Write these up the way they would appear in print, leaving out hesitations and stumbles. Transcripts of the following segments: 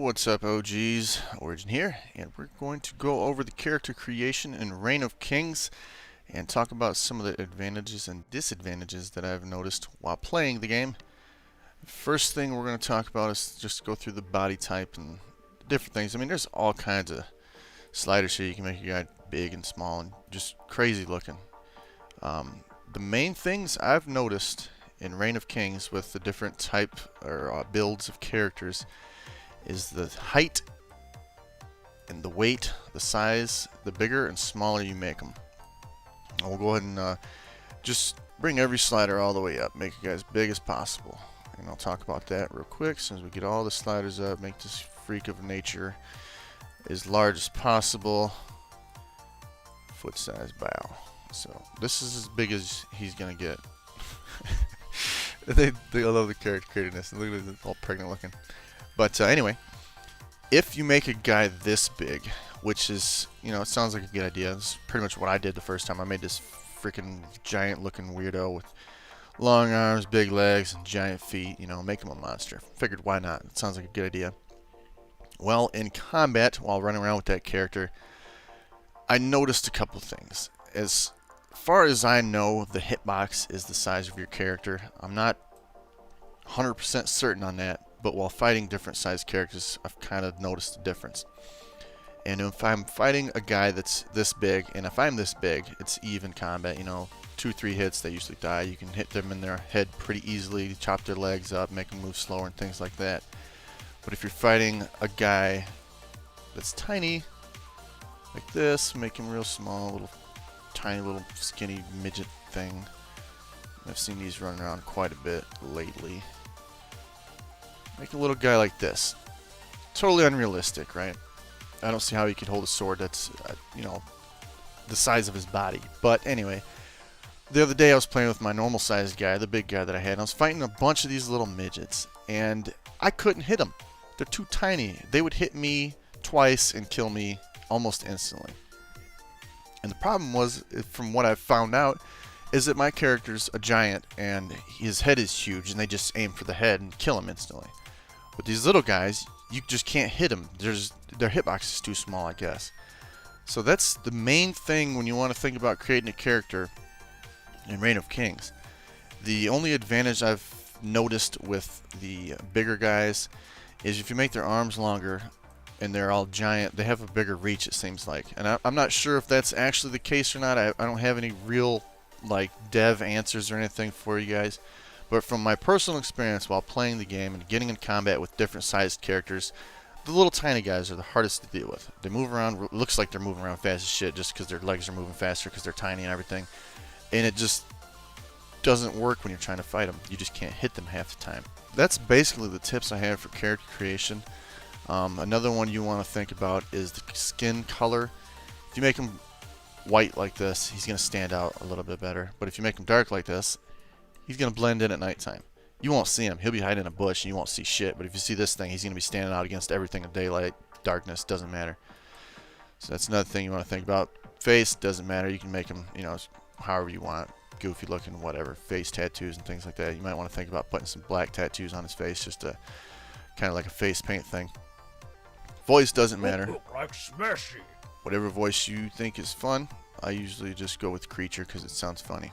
What's up, OGs? Origin here, and we're going to go over the character creation in Reign of Kings and talk about some of the advantages and disadvantages that I've noticed while playing the game. First thing we're going to talk about is just go through the body type and different things. I mean, there's all kinds of sliders here. You can make your guy big and small and just crazy looking. The main things I've noticed in Reign of Kings with the different type or builds of characters is the height and the weight, the size. The bigger and smaller you make them. We'll go ahead and just bring every slider all the way up, make it as big as possible. And I'll talk about that real quick. As soon as we get all the sliders up, make this freak of nature as large as possible. Foot size bow. So this is as big as he's gonna get. I love the character creativeness. Look at it, all pregnant looking. But anyway, if you make a guy this big, which is, you know, it sounds like a good idea. This is pretty much what I did the first time. I made this freaking giant looking weirdo with long arms, big legs, and giant feet. You know, make him a monster. Figured, why not? It sounds like a good idea. Well, in combat, while running around with that character, I noticed a couple things. As far as I know, the hitbox is the size of your character. I'm not 100% certain on that, but while fighting different size characters, I've kind of noticed a difference. And if I'm fighting a guy that's this big, and if I'm this big, it's even combat. You know, 2-3 hits, they usually die. You can hit them in their head pretty easily, chop their legs up, make them move slower, and things like that. But if you're fighting a guy that's tiny, like this, make him real small, little tiny little skinny midget thing. I've seen these running around quite a bit lately. Make a little guy like this. Totally unrealistic, right? I don't see how he could hold a sword that's, you know, the size of his body. But anyway, the other day I was playing with my normal sized guy, the big guy that I had, and I was fighting a bunch of these little midgets, and I couldn't hit them. They're too tiny. They would hit me twice and kill me almost instantly. And the problem was, from what I've found out, is that my character's a giant and his head is huge, and they just aim for the head and kill him instantly. With these little guys, you just can't hit them. Their hitbox is too small, I guess. So that's the main thing when you want to think about creating a character in Reign of Kings. The only advantage I've noticed with the bigger guys is if you make their arms longer and they're all giant, they have a bigger reach, it seems like. And I'm not sure if that's actually the case or not. I don't have any real like dev answers or anything for you guys. But from my personal experience while playing the game and getting in combat with different sized characters, the little tiny guys are the hardest to deal with. They move around, looks like they're moving around fast as shit just because their legs are moving faster because they're tiny and everything. And it just doesn't work when you're trying to fight them. You just can't hit them half the time. That's basically the tips I have for character creation. Another one you want to think about is the skin color. If you make him white like this, he's going to stand out a little bit better. But if you make him dark like this, he's going to blend in at nighttime. You won't see him. He'll be hiding in a bush and you won't see shit. But if you see this thing, he's going to be standing out against everything in daylight, darkness, doesn't matter. So that's another thing you want to think about. Face, doesn't matter. You can make him, you know, however you want. Goofy looking, whatever. Face tattoos and things like that. You might want to think about putting some black tattoos on his face, just to kind of like a face paint thing. Voice doesn't matter. Look like Smashy. Whatever voice you think is fun. I usually just go with creature because it sounds funny.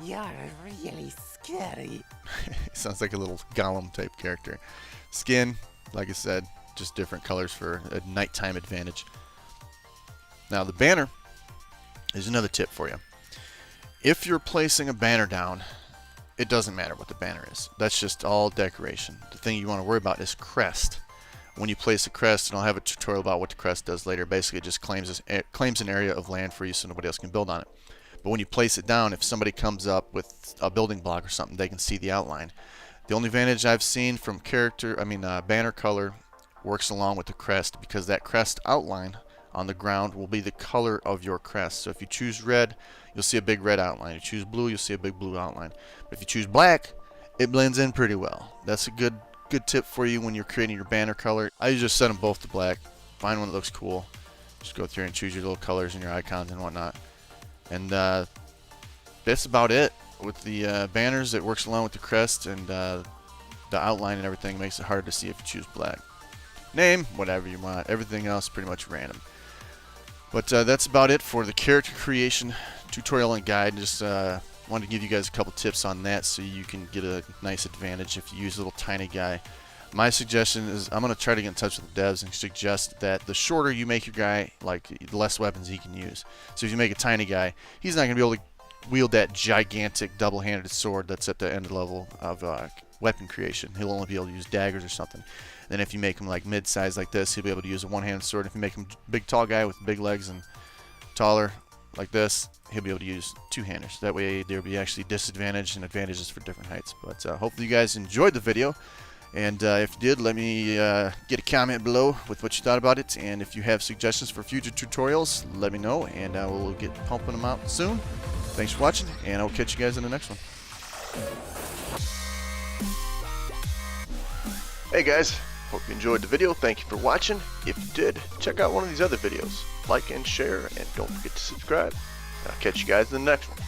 You're really scary. It sounds like a little Gollum type character. Skin, like I said, just different colors for a nighttime advantage. Now the banner is another tip for you. If you're placing a banner down, it doesn't matter what the banner is. That's just all decoration. The thing you want to worry about is crest. When you place a crest, and I'll have a tutorial about what the crest does later, basically it just claims an area of land for you so nobody else can build on it. But when you place it down, if somebody comes up with a building block or something, they can see the outline. The only advantage I've seen from banner color works along with the crest, because that crest outline on the ground will be the color of your crest. So if you choose red, you'll see a big red outline. If you choose blue, you'll see a big blue outline. But if you choose black, it blends in pretty well. That's a good tip for you when you're creating your banner color. I usually just set them both to black. Find one that looks cool. Just go through and choose your little colors and your icons and whatnot. And that's about it. With the banners, it works along with the crest, and the outline and everything makes it hard to see if you choose black. name, whatever you want. Everything else pretty much random. But that's about it for the character creation tutorial and guide. Just wanted to give you guys a couple tips on that so you can get a nice advantage if you use a little tiny guy. My suggestion is I'm going to try to get in touch with the devs and suggest that the shorter you make your guy, like, the less weapons he can use. So if you make a tiny guy, he's not going to be able to wield that gigantic double-handed sword that's at the end level of weapon creation. He'll only be able to use daggers or something. Then if you make him like mid-size like this, he'll be able to use a one-handed sword. If you make him big, tall guy with big legs and taller like this, he'll be able to use two-handers. That way there'll be actually disadvantage and advantages for different heights. But hopefully you guys enjoyed the video. And if you did, let me get a comment below with what you thought about it. And if you have suggestions for future tutorials, let me know, and we'll get pumping them out soon. Thanks for watching, and I'll catch you guys in the next one. Hey guys, hope you enjoyed the video. Thank you for watching. If you did, check out one of these other videos. Like and share, and don't forget to subscribe. I'll catch you guys in the next one.